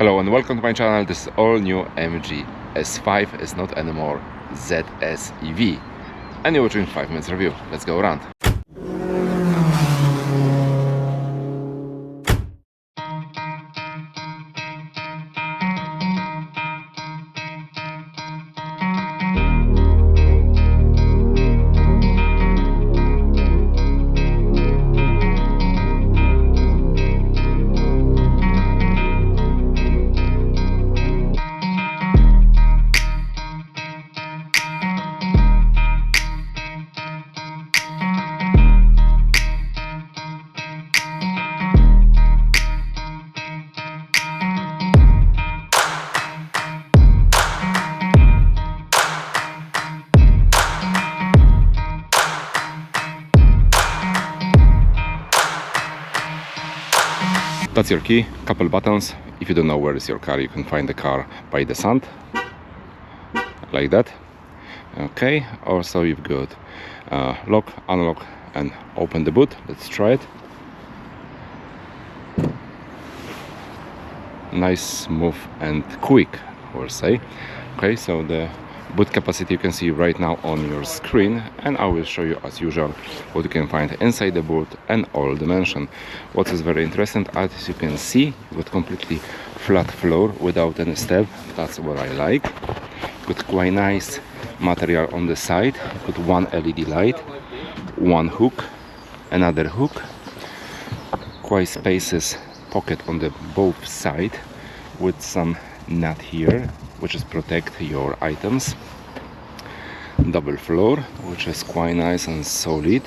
Hello and welcome to my channel. This is all new MG S5. It's not anymore ZS EV. And you're watching 5 minutes review. Let's go around. That's your key, couple buttons. If you don't know where is your car, you can find the car by the sun, like that. Okay, also you've got lock, unlock and open the boot. Let's try it. Nice, smooth and quick, I will say. Okay, so the boot capacity you can see right now on your screen, and I will show you as usual what you can find inside the boot and all dimension. What is very interesting, as you can see, you've got completely flat floor without any step. That's what I like. Got quite nice material on the side. Got one LED light, one hook, another hook, quite spacious pocket on the both side with some nut here, which is protect your items. Double floor, which is quite nice and solid.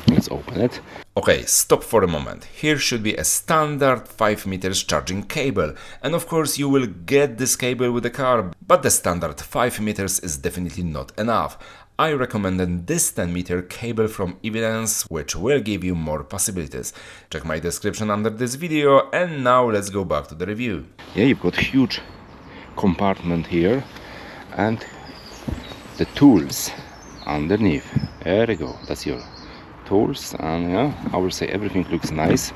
Let's open it. Okay, stop for a moment. Here should be a standard 5 meters charging cable, and of course you will get this cable with the car, but the standard 5 meters is definitely not enough. I recommended this 10-meter cable from EVDANCE, which will give you more possibilities. Check my description under this video, and now let's go back to the review. Yeah, you've got huge compartment here and the tools underneath. There you go, that's your tools, and yeah, I will say everything looks nice,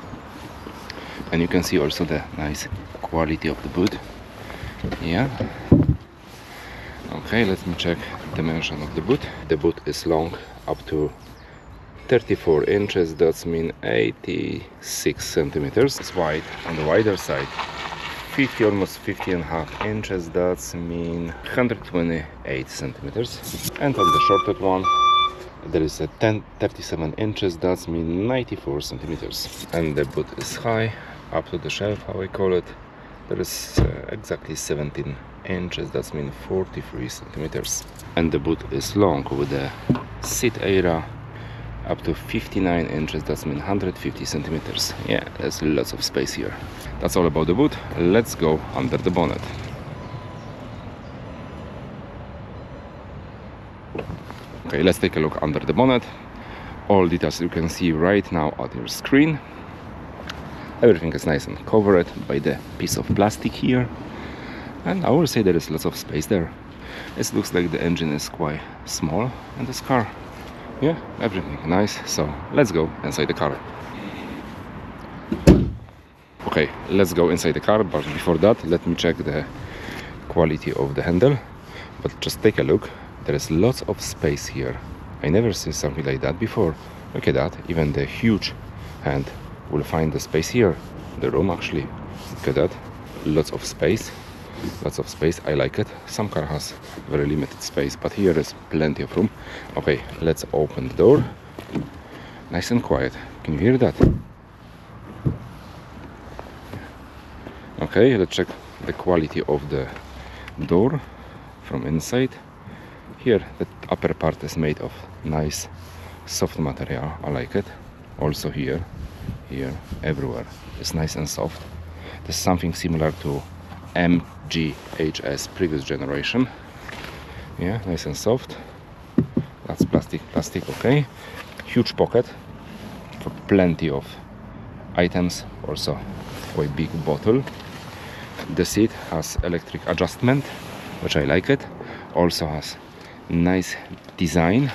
and you can see also the nice quality of the boot. Yeah. Okay, let me check dimension of the boot. The boot is long up to 34 inches, that's mean 86 centimeters. It's wide on the wider side, 50, almost 50.5 inches, that's mean 128 centimeters. And on the shorter one there is a 37 inches, that's mean 94 centimeters. And the boot is high up to the shelf, how I call it. There is exactly 17 inches, that's mean 43 centimeters. And the boot is long with the seat area up to 59 inches, that's mean 150 centimeters. Yeah, there's lots of space here. That's all about the boot. Let's go under the bonnet. Okay, let's take a look under the bonnet. All details you can see right now on your screen. Everything is nice and covered by the piece of plastic here, and I will say there is lots of space there. It looks like the engine is quite small in this car. Yeah, everything nice, so let's go inside the car. Okay, let's go inside the car, but before that let me check the quality of the handle. But just take a look, there is lots of space here. I never seen something like that before. Look at that, even the huge hand will find the space here. The room actually, look at that, lots of space. Lots of space, I like it. Some car has very limited space, but here is plenty of room. Okay, let's open the door. Nice and quiet. Can you hear that? Okay, let's check the quality of the door from inside. Here the upper part is made of nice soft material, I like it. Also here, everywhere it's nice and soft. This is something similar to MG previous generation. Yeah, nice and soft. That's plastic, okay. Huge pocket for plenty of items, also quite big bottle. The seat has electric adjustment, which I like it. Also has nice design.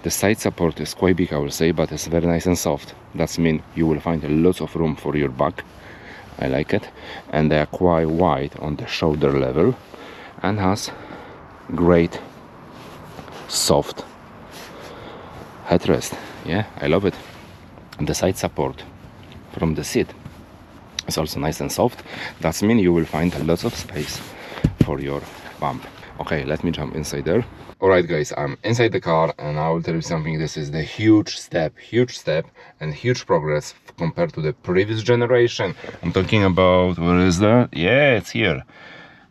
The side support is quite big, I will say, but it's very nice and soft. That means you will find lots of room for your back. I like it, and they are quite wide on the shoulder level and has great soft headrest. Yeah, I love it. And the side support from the seat is also nice and soft. That means you will find lots of space for your bump. Okay, let me jump inside there. Alright guys, I'm inside the car and I will tell you something. This is the huge step and huge progress compared to the previous generation. I'm talking about, where is that? Yeah, it's here.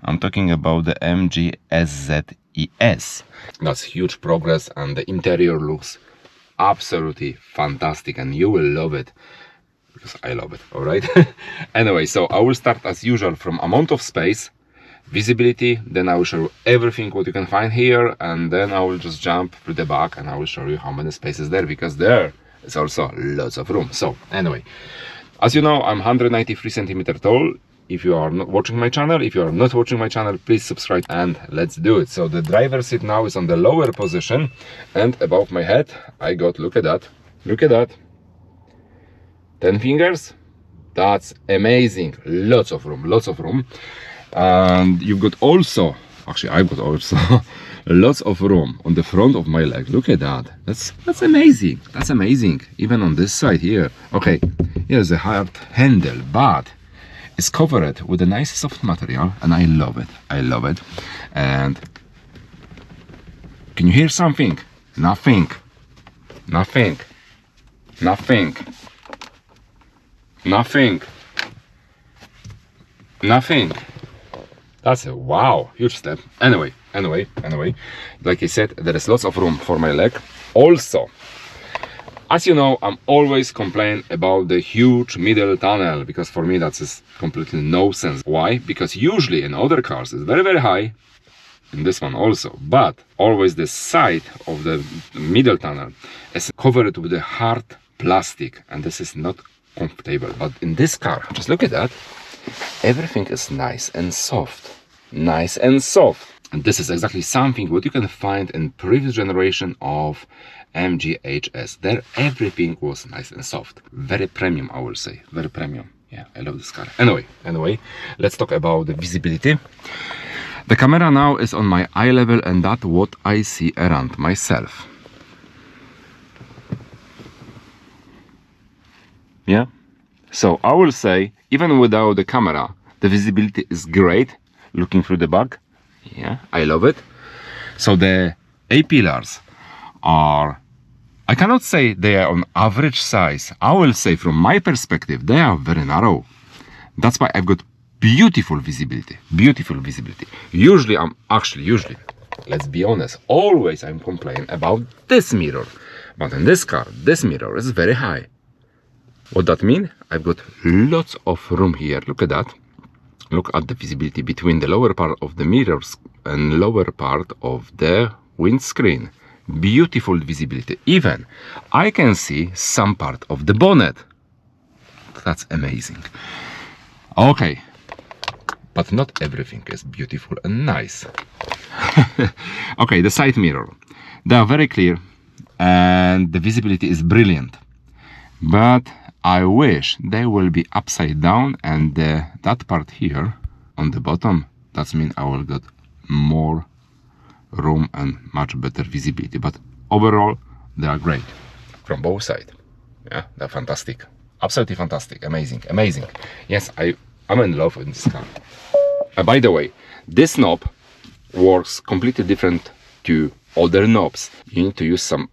I'm talking about the MG SZES. That's huge progress, and the interior looks absolutely fantastic and you will love it, because I love it. Alright. Anyway, so I will start as usual from amount of space, visibility, then I will show you everything what you can find here, and then I will just jump through the back and I will show you how many spaces there, because there is also lots of room. So anyway, as you know, I'm 193 centimeters tall. If you are not watching my channel, if you are not watching my channel, please subscribe and let's do it. So the driver's seat now is on the lower position, and above my head I got, look at that, 10 fingers. That's amazing. Lots of room. And you've got also, actually I've got also lots of room on the front of my leg. Look at that. That's amazing. That's amazing. Even on this side here. Okay, here's a hard handle, but it's covered with a nice soft material and I love it. And can you hear something? Nothing. That's a wow, huge step. Anyway, like I said, there is lots of room for my leg. Also, as you know, I'm always complaining about the huge middle tunnel, because for me that's completely no sense. Why? Because usually in other cars it's very, very high, in this one also, but always the side of the middle tunnel is covered with a hard plastic, and this is not comfortable. But in this car, just look at that, everything is nice and soft. And this is exactly something what you can find in previous generation of MGHS. There everything was nice and soft. Very premium, I will say. Very premium. Yeah, I love this car. Anyway, let's talk about the visibility. The camera now is on my eye level, and that's what I see around myself. Yeah. So I will say, even without the camera, the visibility is great. Looking through the back, yeah, I love it. So the A-pillars are, I cannot say they are on average size. I will say from my perspective, they are very narrow. That's why I've got beautiful visibility. Usually, let's be honest, always I'm complaining about this mirror. But in this car, this mirror is very high. What that means? I've got lots of room here. Look at that. Look at the visibility between the lower part of the mirrors and lower part of the windscreen. Beautiful visibility. Even I can see some part of the bonnet. That's amazing. Okay, but not everything is beautiful and nice. Okay, the side mirror. They are very clear and the visibility is brilliant. But I wish they will be upside down, and that part here on the bottom, that means I will get more room and much better visibility. But overall, they are great from both sides. Yeah, they're fantastic. Absolutely fantastic. Amazing. Yes, I'm in love with this car. By the way, this knob works completely different to other knobs. You need to use some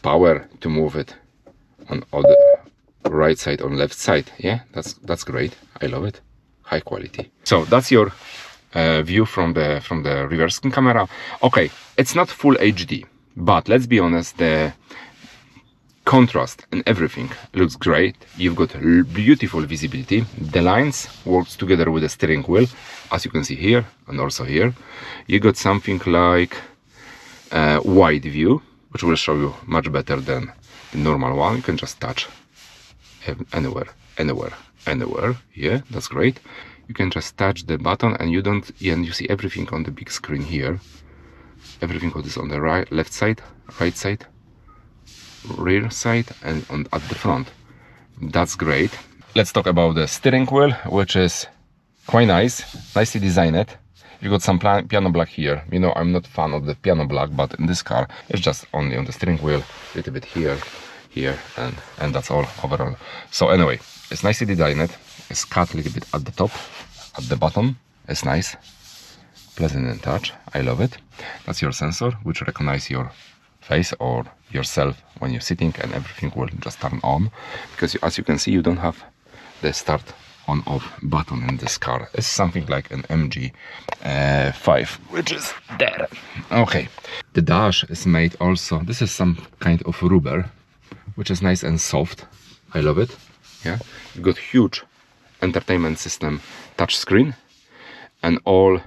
power to move it on other right side, on left side. Yeah, that's great. I love it. High quality. So that's your view from the reverse camera. Okay, it's not full HD, but let's be honest, the contrast and everything looks great. You've got beautiful visibility. The lines works together with the steering wheel, as you can see here and also here. You got something like wide view, which will show you much better than the normal one. You can just touch anywhere. Yeah, that's great. You can just touch the button and you see everything on the big screen here. Everything what is on the left side, right side, rear side, and at the front. That's great. let's talk about the steering wheel, which is quite nice, nicely designed. You got some piano black here. You know, I'm not fan of the piano black, but in this car, it's just only on the steering wheel, a little bit here, and that's all overall. So anyway, it's nicely designed. It's cut a little bit at the top, at the bottom. It's nice, pleasant in touch. I love it. That's your sensor, which recognize your face or yourself when you're sitting, and everything will just turn on. Because as you can see, you don't have the start on off button in this car. It's something like an MG 5, which is there. Okay, the dash is made also, this is some kind of rubber, which is nice and soft. I love it. Yeah, you got huge entertainment system touch screen and all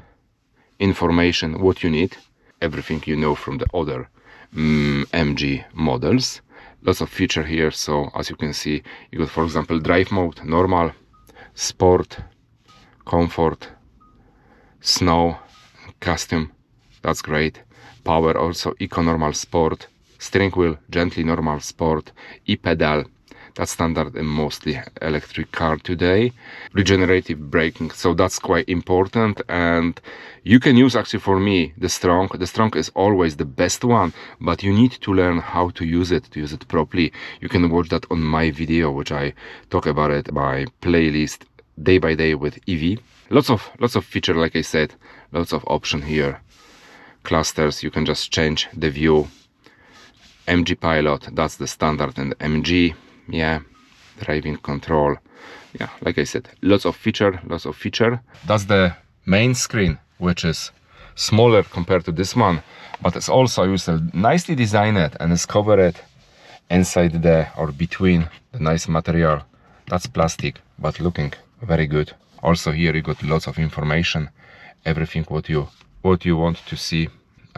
information what you need, everything you know from the other MG models. Lots of feature here. So as you can see, you got, for example, drive mode, normal, sport, comfort, snow, custom. That's great. Power also, eco, normal, sport, steering wheel, gently, normal, sport, e-pedal. That's standard in mostly electric car today. Regenerative braking, so that's quite important. And you can use, actually, for me, the strong. The strong is always the best one, but you need to learn how to use it properly. You can watch that on my video, which I talk about it, my playlist day by day with EV. Lots of feature, like I said, lots of option here. Clusters, you can just change the view. MG Pilot, that's the standard, and MG. Yeah, driving control. Yeah, like I said, lots of feature. That's the main screen, which is smaller compared to this one, but it's also used nicely designed and is covered inside the or between the nice material. That's plastic, but looking very good. Also here you got lots of information, everything what you want to see.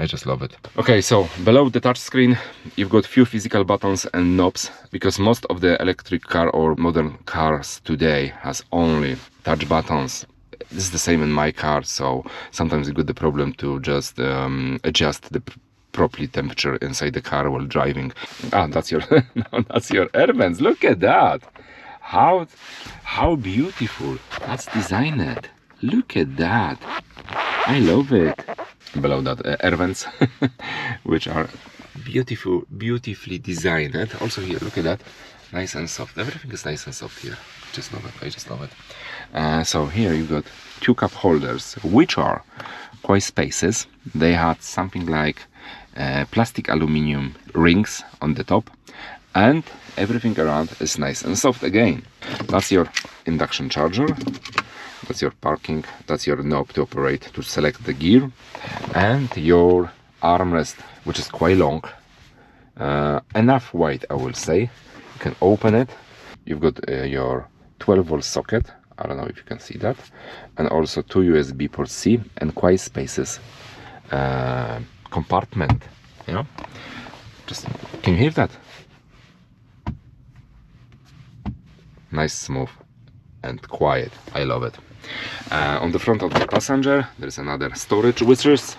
I just love it. Okay, so below the touch screen, you've got few physical buttons and knobs, because most of the electric car or modern cars today has only touch buttons. This is the same in my car, so sometimes you got the problem to just adjust the properly temperature inside the car while driving. Ah, that's your that's your air vents. Look at that. How beautiful that's designed. Look at that. I love it. Below that, air vents, which are beautifully designed. Also here, look at that, nice and soft. Everything is nice and soft here. Just love it. I just love it. So here you got two cup holders, which are quite spacious. They had something like plastic aluminum rings on the top, and everything around is nice and soft again. That's your induction charger. That's your parking, that's your knob to operate, to select the gear, and your armrest, which is quite long, enough wide, I will say. You can open it. You've got your 12-volt socket, I don't know if you can see that, and also two USB port C, and quite spacious compartment. Yeah, just, can you hear that? Nice, smooth and quiet. I love it. On the front of the passenger, there's another storage, which is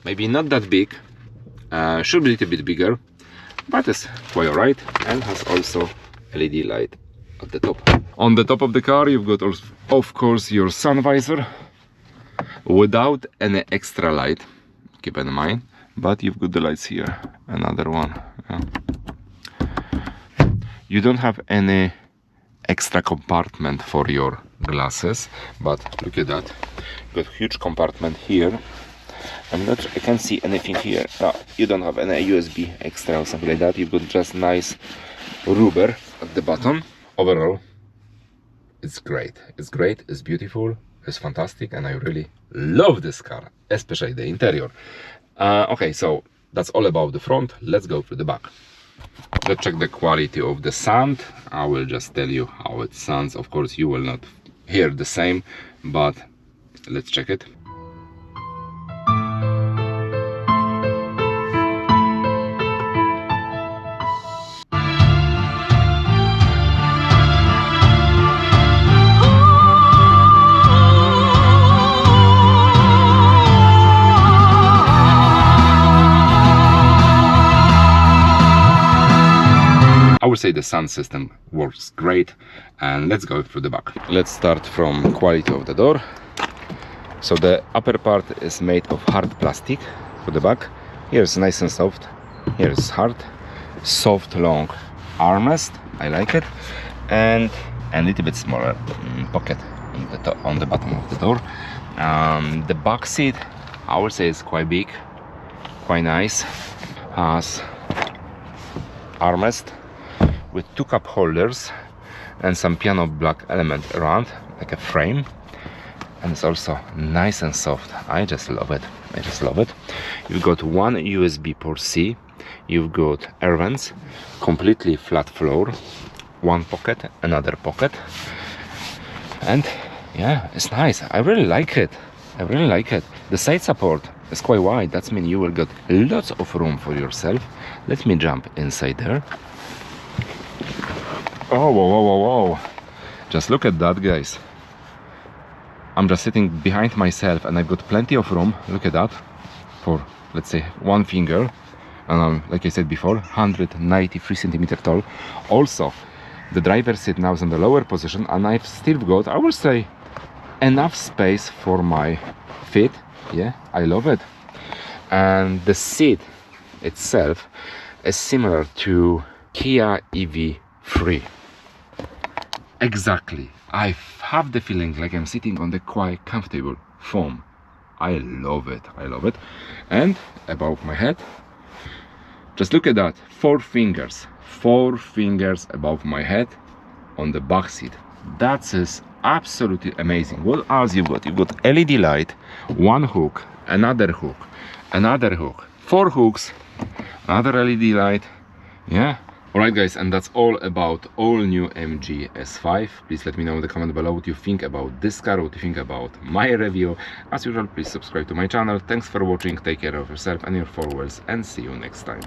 maybe not that big, should be a little bit bigger, but it's quite alright, and has also LED light at the top. On the top of the car, you've got, also, of course, your sun visor without any extra light, keep in mind, but you've got the lights here, another one. Yeah. You don't have any extra compartment for your glasses, but look at that, got huge compartment here. I can't see anything here. No, you don't have any USB extra or something like that. You've got just nice rubber at the bottom. Overall, it's great. It's beautiful, it's fantastic, and I really love this car, especially the interior. Okay, so that's all about the front. Let's go to the back. Let's check the quality of the sound. I will just tell you how it sounds. Of course, you will not hear the same, but let's check it. say the sound system works great. And let's go through the back. Let's start from quality of the door. So the upper part is made of hard plastic for the back. Here's nice and soft. Here's hard, soft, long armrest. I like it. And a little bit smaller pocket on the bottom of the door. The back seat, I would say, is quite big, quite nice. Has armrest with 2 cup holders and some piano black element around, like a frame. And it's also nice and soft. I just love it. I just love it. You've got one USB port C. You've got air vents, completely flat floor, one pocket, another pocket. And yeah, it's nice. I really like it. I really like it. The side support is quite wide. That means you will get lots of room for yourself. Let me jump inside there. Oh, whoa, whoa, whoa, whoa. Just look at that, guys. I'm just sitting behind myself and I've got plenty of room. Look at that. For, let's say, one finger. And I'm, like I said before, 193 centimeter tall. Also, the driver's seat now is in the lower position, and I've still got, I would say, enough space for my feet. Yeah, I love it. And the seat itself is similar to Kia EV3. Exactly. I have the feeling like I'm sitting on the quite comfortable foam. I love it. I love it. And above my head, just look at that. 4 fingers. 4 fingers above my head on the back seat. That is absolutely amazing. What else you've got? You've got LED light, 1 hook, another hook, another hook, 4 hooks, another LED light. Yeah. Alright guys, and that's all about all new MG S5. Please let me know in the comment below what you think about this car, what you think about my review. As usual, please subscribe to my channel. Thanks for watching, take care of yourself and your 4 wheels, and see you next time.